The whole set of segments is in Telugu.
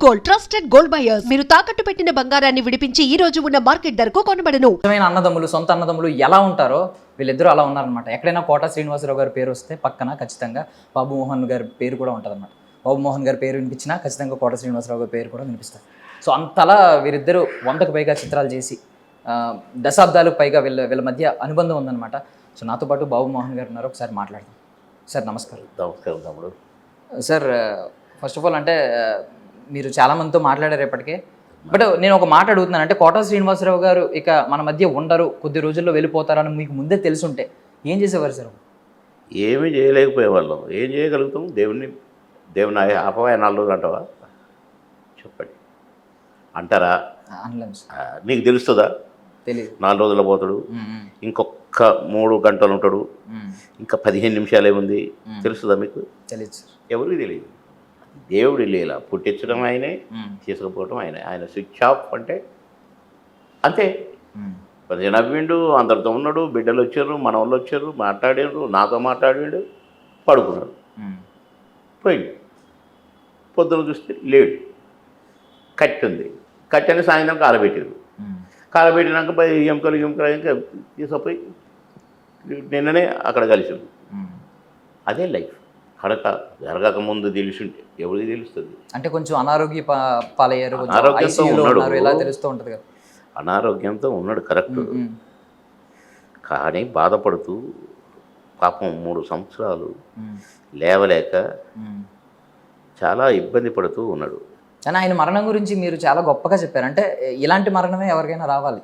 Gold, trusted gold buyers. మీరు తాకట్టు పెట్టిన బంగారాన్ని విడిపించి ఈ రోజు ఉన్న మార్కెట్ ధరకు కొనబడను. నిజమైన అన్నదమ్ములు, సొంత అన్నదమ్ములు ఎలా ఉంటారో వీళ్ళిద్దరూ అలా ఉన్నారనమాట. ఎక్కడైనా కోట శ్రీనివాసరావు గారి పేరు వస్తే పక్కన ఖచ్చితంగా బాబు మోహన్ గారి పేరు కూడా ఉంటుందన్నమాట. బాబు మోహన్ గారి పేరు వినిపించినా ఖచ్చితంగా కోట శ్రీనివాసరావు గారి పేరు కూడా వినిపిస్తారు. సో అంతలా వీరిద్దరూ 100కు పైగా చిత్రాలు చేసి దశాబ్దాలకు పైగా వీళ్ళ మధ్య అనుబంధం ఉందన్నమాట. సో నాతో పాటు బాబు మోహన్ గారు ఉన్నారు, ఒకసారి మాట్లాడదాం. సార్ నమస్కారం. నమస్కారం తమ్ముడు. సార్ ఫస్ట్ ఆఫ్ ఆల్ అంటే మీరు చాలామందితో మాట్లాడారు ఇప్పటికే, బట్ నేను ఒక మాట అడుగుతున్నాను. అంటే కోట శ్రీనివాసరావు గారు ఇక మన మధ్య ఉండరు, కొద్ది రోజుల్లో వెళ్ళిపోతారని మీకు ముందే తెలుసుంటే ఏం చేసేవారు సార్? ఏమీ చేయలేకపోయేవాళ్ళం. ఏం చేయగలుగుతాం? దేవుని ఆపవా 4 రోజులు అంటావా? చెప్పండి, అంటారా? అనలేం సార్. నీకు తెలుస్తుందా? తెలియదు. 4 రోజుల్లో పోతాడు, ఇంకొక 3 గంటలు ఉంటాడు, ఇంకా 15 నిమిషాలు ఏముంది, తెలుస్తుందా మీకు? తెలియదు సార్. ఎవరికి తెలియదు. దేవుడి లీల. పుట్టించడం ఆయనే, తీసుకుపోవడం ఆయనే. ఆయన స్విచ్ ఆఫ్ అంటే అంతే. కొంచెం నవ్విండు, అందరితో ఉన్నాడు, బిడ్డలు వచ్చారు, మనవాళ్ళు వచ్చారు, మాట్లాడారు, నాతో మాట్లాడాడు, పడుకున్నాడు, పోయింది. పొద్దున చూస్తే లేడు. కట్టి ఉంది, కట్టి అని సాయంత్రం కాలబెట్టారు. కాలబెట్టినాక ఎముకలు ఇంకా తీసుకుపోయి నిన్ననే అక్కడ కలిసి. అదే లైఫ్. కడక జరగక ముందు తెలిసింటే ఎవరికి తెలుస్తుంది? అంటే కొంచెం అనారోగ్య పాలయ్యారు, అనారోగ్యంతో ఉన్నాడు, ఇలా తెలుస్తూ ఉంటుంది కదా. అనారోగ్యంతో ఉన్నాడు, కరెక్ట్. కానీ బాధపడుతూ పాపం 3 సంవత్సరాలు లేవలేక చాలా ఇబ్బంది పడుతూ ఉన్నాడు. కానీ ఆయన మరణం గురించి మీరు చాలా గొప్పగా చెప్పారు. అంటే ఇలాంటి మరణమే ఎవరికైనా రావాలి,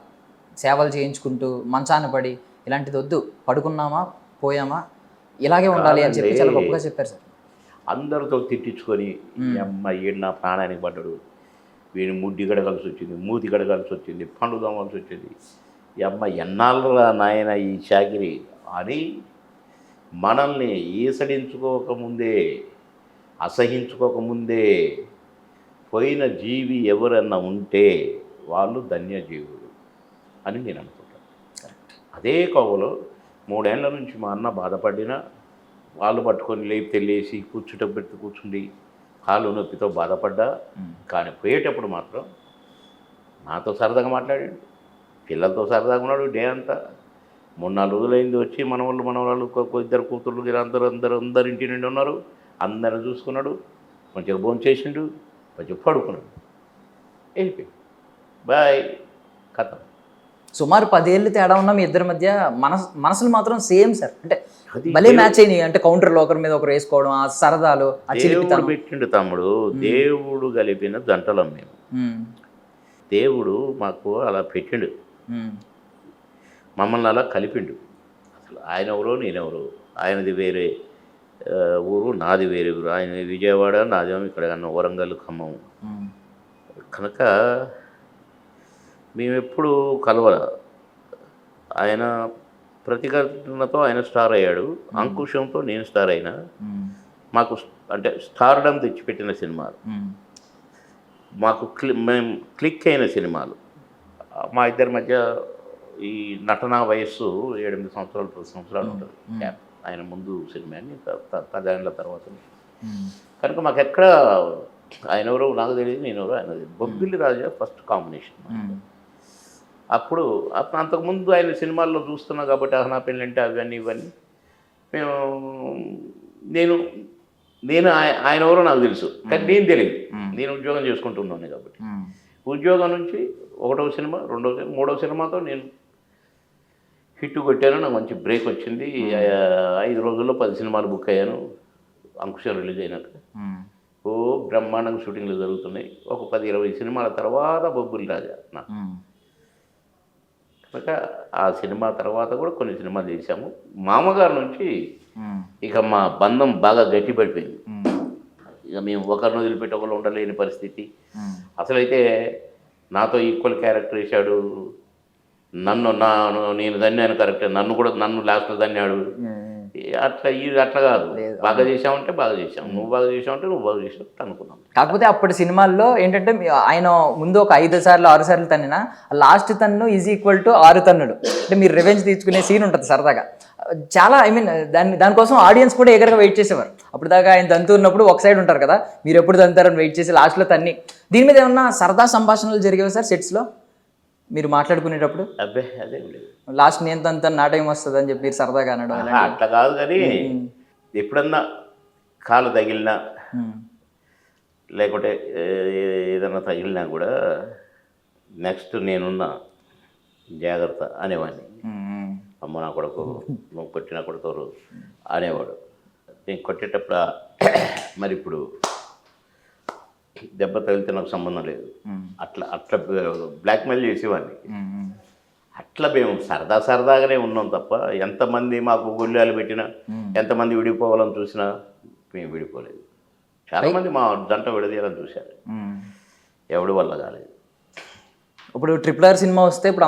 సేవలు చేయించుకుంటూ మంచాన పడి ఇలాంటిది వద్దు, పడుకున్నామా పోయామా ఇలాగే ఉండాలి అని చెప్పి చాలా గొప్పగా చెప్పారు సార్. అందరితో తిట్టించుకొని ఈ అమ్మాయి ఈడు నా ప్రాణానికి పడ్డాడు, వీడిని ముడ్డి గడగాల్సి వచ్చింది, మూతి గడగాల్సి వచ్చింది, పండు దోమాల్సి వచ్చింది, ఈ అమ్మాయి ఎన్నాళ్ళరా నాయన ఈ చాకిరి అని మనల్ని ఈసడించుకోకముందే, అసహించుకోకముందే పోయిన జీవి ఎవరన్నా ఉంటే వాళ్ళు ధన్యజీవులు అని నేను అనుకుంటాను. అదే కోవలో 3 ఏళ్ల నుంచి మా అన్న బాధపడినా వాళ్ళు పట్టుకొని లేపి కూర్చుంటూ కూర్చుండి కాళ్ళు నొప్పితో బాధపడ్డా, కానీ పోయేటప్పుడు మాత్రం నాతో సరదాగా మాట్లాడాడు, పిల్లలతో సరదాగా ఉన్నాడు. డే అంతా 3-4 రోజులైంది వచ్చి మనవాళ్ళు 2 కూతుర్లు అందరు ఇంటి నుండి ఉన్నారు, అందరిని చూసుకున్నాడు, కొంచెం భోజనం చేసిండు, కొంచెం పడుకున్నాడు, వెళ్ళిపోయి బాయ్ కథ. సుమారు 10 ఏళ్ళు తేడా ఉన్న మీ ఇద్దరి మధ్య మనసులు మాత్రం సేమ్ సార్. అంటే భలే మ్యాచ్ అయినాయి. అంటే కౌంటర్లో ఒకరి మీద ఒకరు వేసుకోవడం, ఆ సరదాలు, దేవుడు పెట్టిండు తమ్ముడు. దేవుడు కలిపిన జంటలం మేము. దేవుడు మాకు అలా పెట్టిండు, మమ్మల్ని అలా కలిపిండు. అసలు ఆయన ఎవరో నేనెవరో, ఆయనది వేరే ఊరు, నాది వేరే ఊరు. ఆయన విజయవాడ, నాదేమో ఇక్కడ వరంగల్, ఖమ్మం. కనుక మేమెప్పుడు కలవల. ఆయన ప్రతిఘటనతో ఆయన స్టార్ అయ్యాడు, అంకుశంతో నేను స్టార్ అయినా. మాకు అంటే స్టార్డమ్ తెచ్చిపెట్టిన సినిమాలు, మాకు మేము క్లిక్ అయిన సినిమాలు. మా ఇద్దరి మధ్య ఈ నటనా వయస్సు 7-8 సంవత్సరాలు 10 సంవత్సరాలు ఉంటుంది గ్యాప్. ఆయన ముందు సినిమా అని 10 ఏళ్ళ తర్వాత. కనుక మాకు ఎక్కడ ఆయన ఎవరో నాకు తెలియదు, నేను ఎవరో ఆయన. బొబ్బిలి రాజా ఫస్ట్ కాంబినేషన్. అప్పుడు అంతకుముందు ఆయన సినిమాల్లో చూస్తున్నా కాబట్టి అహనా పెళ్ళంటే అవన్నీ ఇవన్నీ నేను ఆయన ఎవరో నాకు తెలుసు, కానీ నేను తెలియదు. నేను ఉద్యోగం చేసుకుంటున్నాను కాబట్టి ఉద్యోగం నుంచి 1వ సినిమా, 2వ సినిమా, 3వ సినిమాతో నేను హిట్ కొట్టాను. నాకు మంచి బ్రేక్ వచ్చింది. 5 రోజుల్లో 10 సినిమాలు బుక్ అయ్యాను. అంకుశం రిలీజ్ అయినాక బ్రహ్మాండంగా షూటింగ్లు జరుగుతున్నాయి. ఒక 10-20 సినిమాల తర్వాత బొబ్బిలి రాజా నాకు. కనుక ఆ సినిమా తర్వాత కూడా కొన్ని సినిమాలు చేశాము. మామగారు నుంచి ఇక మా బంధం బాగా గట్టిపడిపోయింది. ఇక మేము ఒకరిని వదిలిపెట్టి ఒకరు ఉండలేని పరిస్థితి. అసలైతే నాతో ఈక్వల్ క్యారెక్టర్ వేశాడు, నేను దన్యాను కరెక్ట్, నన్ను లాస్ట్లో దన్యాడు. అట్లా కాదు, బాగా చేసావంటే బాగా చేసాం, నువ్వు బాగా చేసావంటే నువ్వు బాగా చేసావు అనుకున్నాం. కాకపోతే అప్పటి సినిమాల్లో ఏంటంటే ఆయన ముందు ఒక 5 సార్లు 6 సార్లు తన్నినా లాస్ట్ తన్ను ఈజ్ ఈక్వల్ టు 6 తన్నుడు. అంటే మీరు రివెంజ్ తీసుకునే సీన్ ఉంటుంది సరదాగా. చాలా ఐ మీన్ దానికోసం ఆడియన్స్ కూడా ఎగరగా వెయిట్ చేసేవారు. అప్పుడు దాకా ఆయన దంతున్నప్పుడు ఒక సైడ్ ఉంటారు కదా, మీరు ఎప్పుడు దంతారని వెయిట్ చేసి లాస్ట్లో తన్ని. దీని మీద ఏమన్నా సరదా సంభాషణలు జరిగేవి సార్ సెట్స్లో మీరు మాట్లాడుకునేటప్పుడు? అబ్బే అదేం లేదు. లాస్ట్ నేను తంతాను నా టైం వస్తుంది అని చెప్పి మీరు సరదాగా అనడం అలాంటివి? అట్లా కాదు, కానీ ఎప్పుడన్నా కాలు తగిలినా లేకుంటే ఏదన్నా తగిలినా కూడా నెక్స్ట్ నేనున్న జాగ్రత్త అనేవాడిని. అమ్మ నా కొడుకు నువ్వు కొట్టినా కొడుతారు అనేవాడు. నేను కొట్టేటప్పుడు మరి ఇప్పుడు దెబ్బ తగిలితే నాకు సంబంధం లేదు, అట్లా అట్లా బ్లాక్మెయిల్ చేసేవాడిని. అట్లా మేము సరదాగానే ఉన్నాం తప్ప ఎంతమంది మాకు గొల్లాలు పెట్టినా ఎంతమంది విడిపోవాలని చూసినా మేము విడిపోలేదు. చాలామంది మా జంట విడదీయాలని చూశారు, ఎవడి వల్ల కాలేదు. ఇప్పుడు RRR సినిమా వస్తే ఇప్పుడు